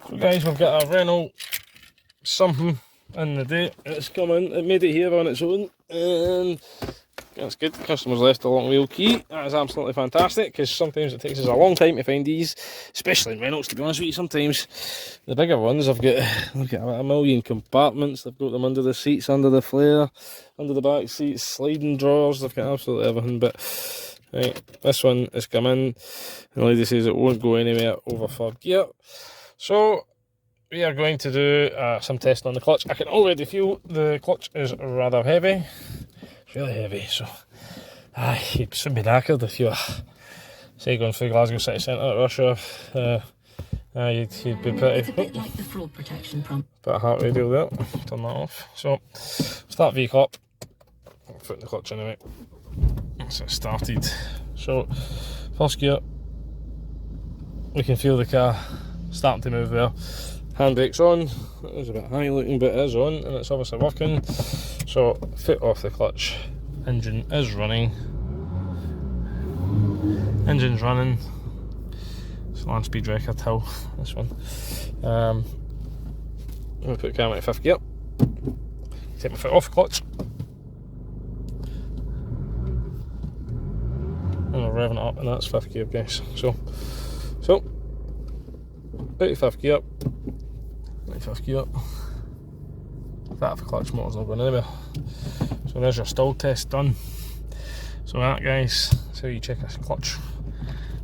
So guys, we've got a Renault something in the day. It's come in, it made it here on its own, and that's good. The customer's left a long wheel key. That is absolutely fantastic, because sometimes it takes us a long time to find these, especially in Renaults, to be honest with you. Sometimes the bigger ones have got, look at a million compartments. They've got them under the seats, under the flare, under the back seats, sliding drawers. They've got absolutely everything. But right, this one has come in. The lady says it won't go anywhere over third gear. So we are going to do some testing on the clutch. I can already feel the clutch is rather heavy. It's really heavy, so you should be knackered if you're, say, going through Glasgow city centre at rush hour. You'd be pretty. It's a bit like the fraud protection prompt. Bit of heart radio there. Turn that off. So start V up. Foot in the clutch anyway. So it started. So first gear, we can feel the car starting to move there. Handbrake's on. It was a bit high looking, but it is on, and it's obviously working. So foot off the clutch. Engine is running. Engine's running. It's land speed record hill, this one. I'm going to put the camera in 5th gear. Take my foot off the clutch. And we're revving it up, and that's 5th gear, guys. So out of 5th gear. 5th gear. That for clutch motor's not going anywhere. So there's your stall test done. So that, guys, that's how you check a clutch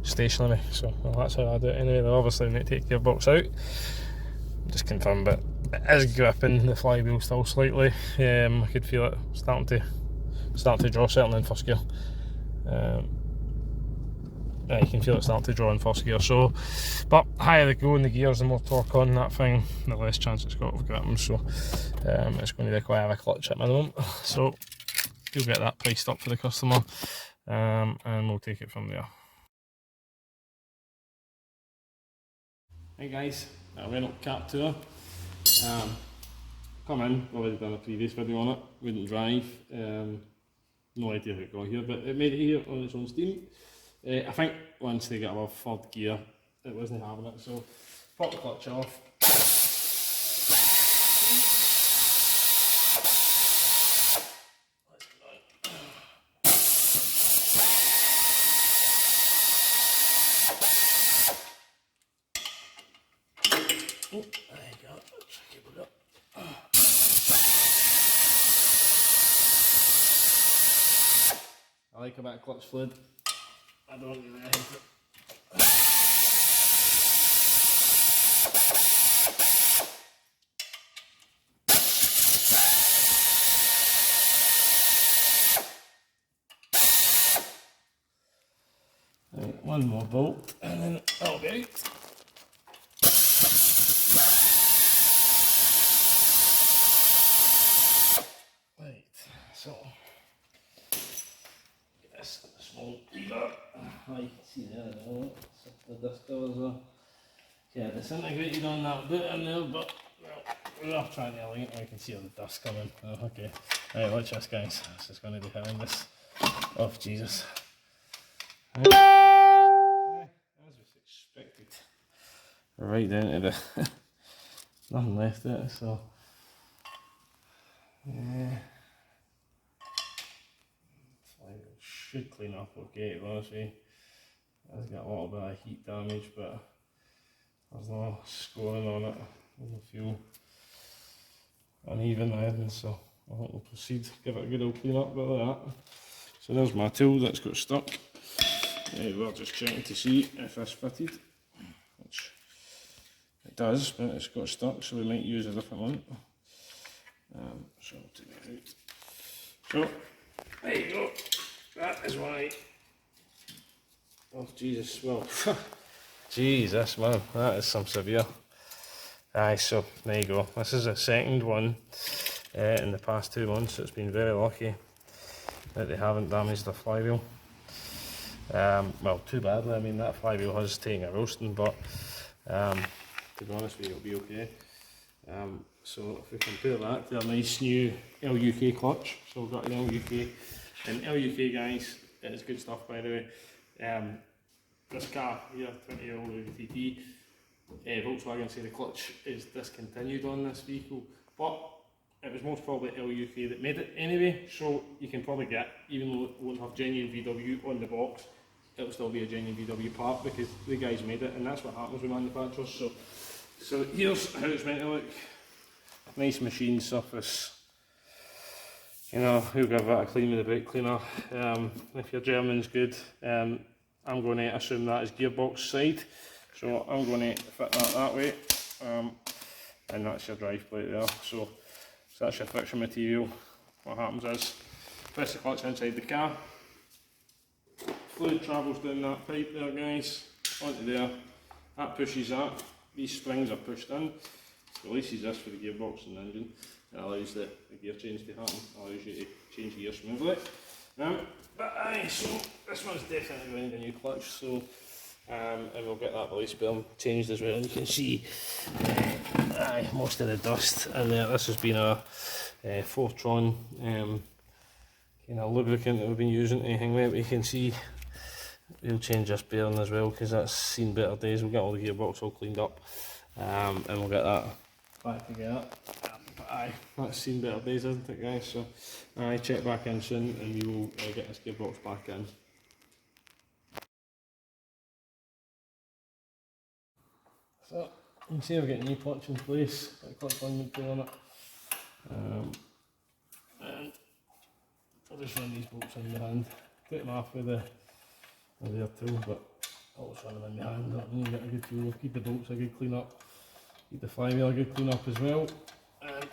stationary. So well, that's how I do it anyway. They obviously need to take the gearbox out. Just confirm, but it is gripping the flywheel still slightly. I could feel it starting to draw, certainly in 1st gear. You can feel it starting to draw in 1st gear. So, but higher they go in the gears, the more torque on that thing, the less chance it's got of gripping. So it's going to require a clutch at minimum. So you'll get that priced up for the customer, and we'll take it from there. Hey guys, Renault kaptur. Come in, already done a previous video on it. Wouldn't drive. No idea how it got here, but it made it here on its own steam. I think once they get above 3rd gear, it wasn't having it, so pop the clutch off. Oh, there you go. Keep it up. I like a bit of clutch fluid. I don't really hate it. Right, one more bolt and then that'll be out. Right, so this small lever. You can see there at the moment, the disc doors are disintegrated on that boot in there, but well, we are trying to align it where you can see all the dust coming. Oh, okay, right, watch this, guys. This is going to be hitting this. Oh, Jesus. As was expected. Right down to the nothing left of it, so yeah. Should clean up okay, to be honest with you. It's got a little bit of heat damage, but there's no scoring on it. Doesn't feel uneven or anything, so I think we'll proceed, give it a good old clean up bit like that. So there's my tool that's got stuck. We're just checking to see if this fitted, which it does, but it's got stuck, so we might use a different one. So I'll take it out. So there you go. That is why. Oh Jesus! Well, Jesus, man, that is some severe. Aye, so there you go. This is the 2nd one in the past 2 months. So it's been very lucky that they haven't damaged the flywheel. Well, too badly. I mean, that flywheel has taken a roasting, but to be honest with you, it'll be okay. So if we compare that to a nice new LUK clutch, so we've got an LUK, and LUK, guys, it's good stuff, by the way. This car here, 20L TT, Volkswagen say the clutch is discontinued on this vehicle, but it was most probably LUK that made it anyway, so you can probably get, even though it won't have genuine VW on the box, it'll still be a genuine VW part because the guys made it, and that's what happens with manufacturers. So here's how it's meant to look. Nice machine surface. You know, we'll give that a clean with the brake cleaner. If your German's good, I'm going to assume that is gearbox side. So I'm going to fit that way. And that's your drive plate there. So that's your friction material. What happens is, press the clutch inside the car. Fluid travels down that pipe there, guys, onto there. That pushes that. These springs are pushed in. Releases this for the gearbox and the engine. It allows the gear change to happen, allows you to change gear smoothly. So this one's definitely going to need a new clutch, so and we'll get that release bearing changed as well. And you can see most of the dust in there. This has been a Fortron kind of lubricant that we've been using to hang with, but you can see we'll change this bearing as well because that's seen better days. We'll get all the gearbox all cleaned up and we'll get that back together. That's seen better days, hasn't it, guys? So check back in soon and we will get this gearbox back in. So you can see we're getting a new clutch in place, got a clutch alignment tool on it. And I'll just run these bolts in the hand. Take them off with the other tool, but I'll just run them in the hand. That means you get a good tool, keep the bolts a good clean up, keep the flywheel a good clean up as well. And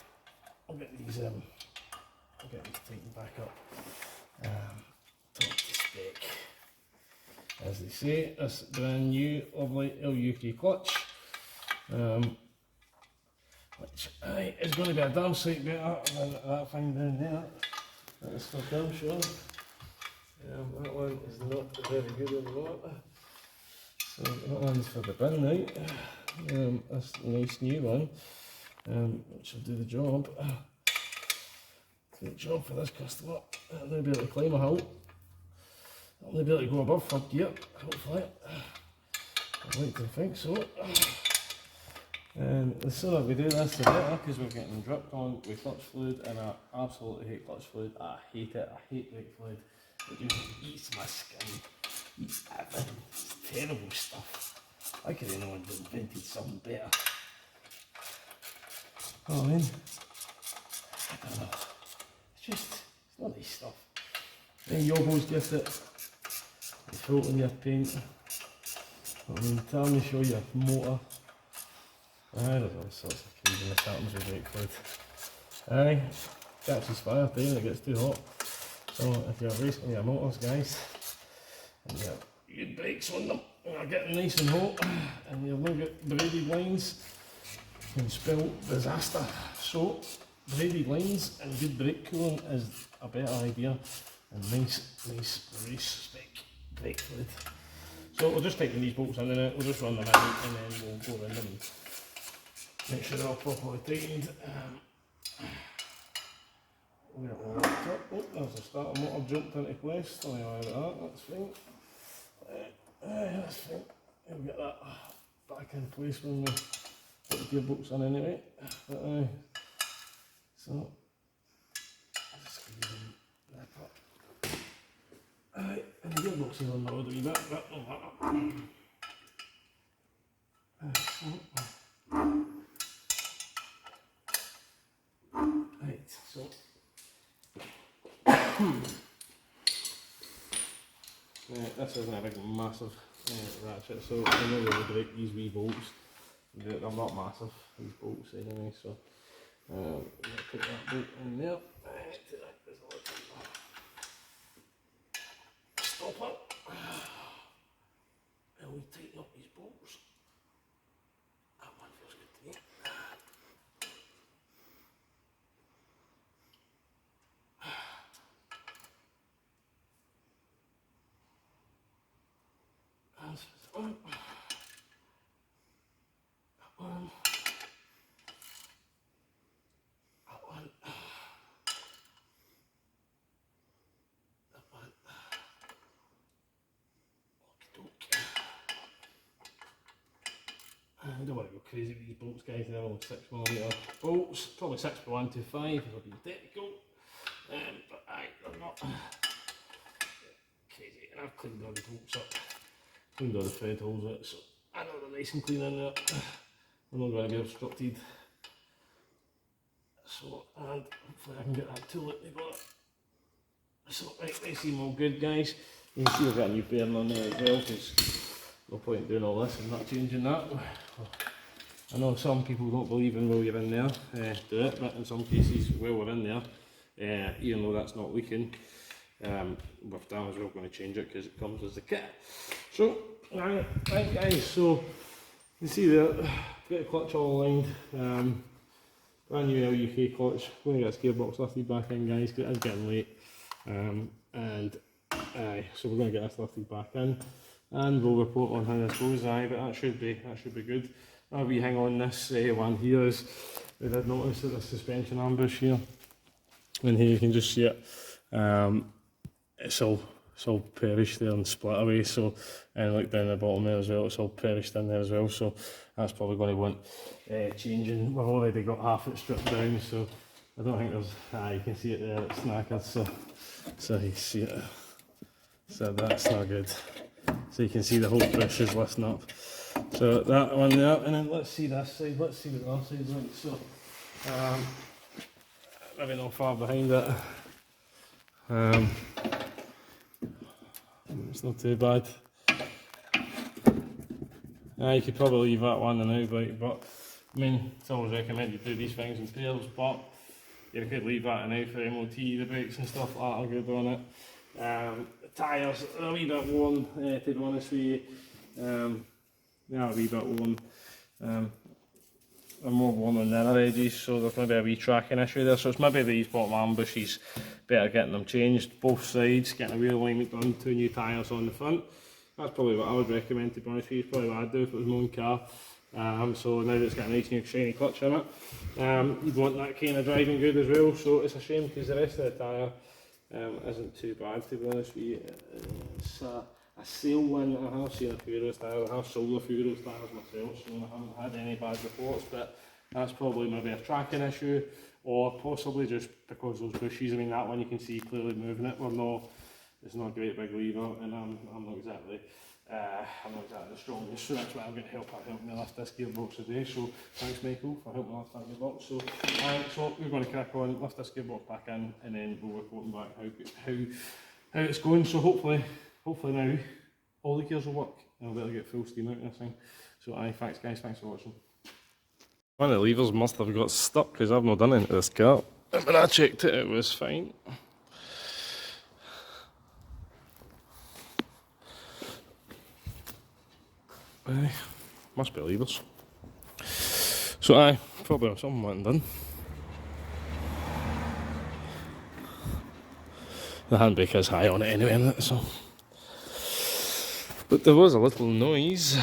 I'll get these tightened back up. Top to spec. As they say, this brand new lovely LUK clutch. Which is going to be a damn sight better than that thing down there. That's for damn sure. That one is not very good in the water. So that one's for the bin, right? That's a nice new one, which will do the job. Great job for this customer. They'll be able to climb a hill. They'll be able to go above third gear, hopefully. I'd like to think so. And the sooner we do this, the better, because we're getting dripped on with clutch fluid, and I absolutely hate clutch fluid. I hate it. I hate brake fluid. It just eats my skin, eats everything. It's terrible stuff. I could have known they'd invented something better. Oh, I mean, I don't know. It's not nice stuff. Then Yobo's get it. It's floating your paint. I mean, tarnish all your motor. I don't know, all sorts of craziness happens with brake fluid. Catches fire too when it gets too hot. So if you're racing your motors, guys, and you have good brakes on them, and are getting nice and hot, and you've not got braided lines, you can spell disaster. So braided lines and good brake cooling is a better idea, and nice race spec brake fluid. So we'll just tighten these bolts in and we'll just run them in and then we'll go around them and make sure they're all properly tightened. We'll get the laptop. Oh, there's the starter motor jumped into place. Don't worry about that, that's fine. That's fine. We'll get that back in place when we put the gearbox on anyway. So, just squeeze that up. And the gearbox is on the road a wee bit, but no matter. Right, so this isn't a big massive ratchet, so I know we'll break these wee bolts. They're not massive, these bolts anyway, so we'll put that bolt in there. Stop it! And we tighten up these bolts. That one feels good to me. That one. That one. That one. That one. Okey-doke. I don't want to go crazy with these bolts, guys. They're all 6mm bolts, probably 6x125 if I'm being technical. But they're not crazy. And I've cleaned all the bolts up, cleaned all the thread holes out, so I know they're nice and clean in there. They're not going to get obstructed. So, and hopefully I can get that tool out the bottom. So, right, they seem all good, guys. You can see I've got a new bearing on there as well, because no point in doing all this and not changing that. I know some people don't believe in while you're in there, do it, but in some cases, while we're in there, even though that's not leaking, with damage we're going to change it because it comes as a kit. So, right guys, so you see there, get the clutch all aligned, brand new LUK clutch, going to get this gearbox lifted back in, guys, because it is getting late, so we're going to get this lifted back in, and we'll report on how this goes, but that should be good. A wee hang on this one here is, we did notice that the suspension ambush here, and here you can just see it, it's all perished there and split away, so, and look down the bottom there as well, it's all perished in there as well, so that's probably going to want changing. We've already got half it stripped down, so I don't think there's, you can see it there, it's knackered, so you see it, so that's not good. So you can see the whole brush is lifting up. So that one there, and then let's see this side, let's see what the other side's like. So, maybe not far behind it. It's not too bad. You could probably leave that one and out, but I mean, it's always recommended you do these things in pairs, but you could leave that and out for MOT, the brakes and stuff like that are good on it. The tyres are a wee bit worn, to be honest with you. They are a wee bit worn. They're more worn on the other edges, so there's maybe a wee tracking issue there. So it's maybe these bottom ambushes, better getting them changed, both sides, getting a wheel alignment done, 2 new tyres on the front. That's probably what I would recommend, to be honest with you. It's probably what I'd do if it was my own car. So now that it's got a nice new shiny clutch in it, you'd want that kind of driving good as well. So it's a shame because the rest of the tyre isn't too bad, to be honest with you. It's a sale one. I have seen a few of those tyres, I have sold a few of those tyres myself, so I haven't had any bad reports, but that's probably maybe a tracking issue, or possibly just because those bushes. I mean, that one you can see clearly moving it. It's not a great big lever, and I'm not exactly the strongest, so that's why I'm going to help me lift this gearbox today. So thanks, Michael, for helping me lift that gearbox. So we're going to crack on, lift this gearbox back in, and then we'll report back how it's going. So hopefully now all the gears will work, and I'll be able to get full steam out of this thing. So thanks guys, thanks for watching. One of the levers must have got stuck because I've not done anything to this car. When I checked it, it was fine. Must be levers. So probably something wasn't done. The handbrake is high on it anyway, isn't it? So, but there was a little noise. I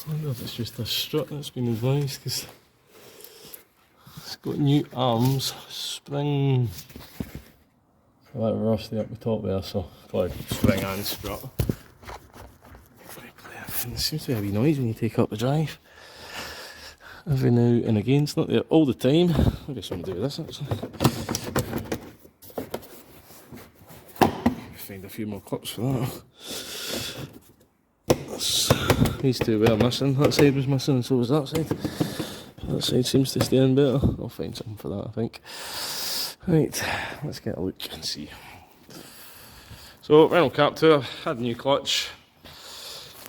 wonder if it's just a strut that's been advised, because it's got new arms, spring, a bit rusty up the top there, so probably spring and strut. There seems to be a wee noise when you take up the drive. Every now and again, it's not there all the time. Maybe something to do with this actually. Find a few more clips for that. These two were missing. That side was missing, and so was that side. That side seems to stay in better. I'll find something for that, I think. Right, let's get a look and see. So, Renault Kaptur had a new clutch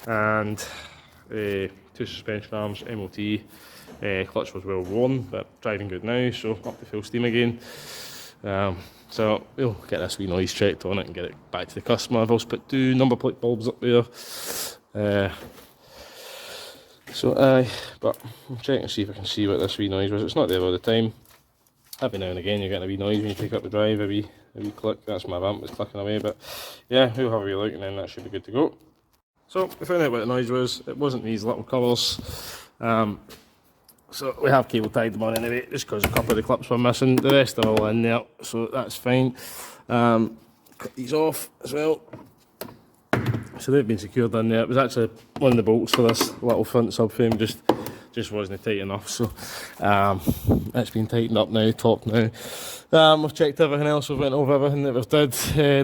and 2 suspension arms, MOT. Clutch was well worn, but driving good now, so up to full steam again. So we'll get this wee noise checked on it and get it back to the customer. I've also put 2 number plate bulbs up there. But I'm checking to see if I can see what this wee noise was. It's not there all the time. Every now and again you're getting a wee noise when you take up the drive, a wee click. That's my vamp that's clicking away, but yeah, we'll have a wee look and then that should be good to go. So we found out what the noise was. It wasn't these little colours. So we have cable tied them on anyway, just because a couple of the clips were missing. The rest are all in there, so that's fine. Cut these off as well. So they've been secured in there. It was actually one of the bolts for this little front subframe just wasn't tight enough, so it's been tightened up now, top now. We've checked everything else, we've went over everything that we've did,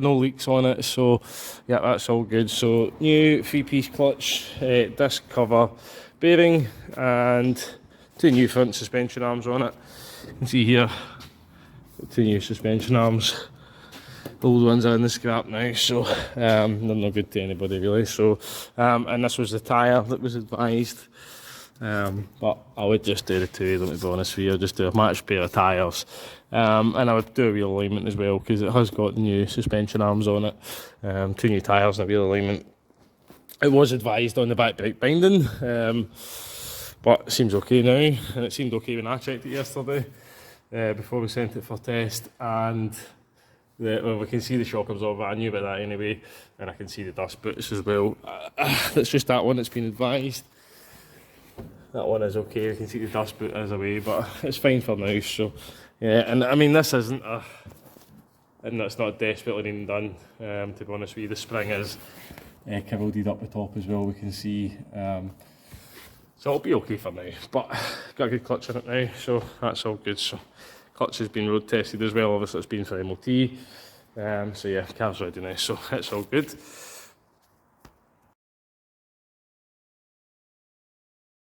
no leaks on it, so yeah, that's all good. So new 3-piece clutch, disc cover, bearing, and 2 new front suspension arms on it. You can see here, 2 new suspension arms. The old ones are in the scrap now, so they're not good to anybody really. So and this was the tyre that was advised. But I would just do the 2 of them, to be honest with you. I'd just do a matched pair of tyres, and I would do a wheel alignment as well, because it has got the new suspension arms on it, 2 new tyres and a wheel alignment. It was advised on the back brake binding, but it seems okay now, and it seemed okay when I checked it yesterday, before we sent it for test, and well, we can see the shock absorber. I knew about that anyway, and I can see the dust boots as well. That's just that one that's been advised. That one is okay, you can see the dust boot is away, but it's fine for now, so yeah. And I mean, this isn't and that's not desperately needing done, to be honest with you. The spring is kibbled up the top as well, we can see, so it'll be okay for now, but got a good clutch in it now, so that's all good. So clutch has been road tested as well, obviously it's been for MOT, so yeah, car's ready now, so it's all good.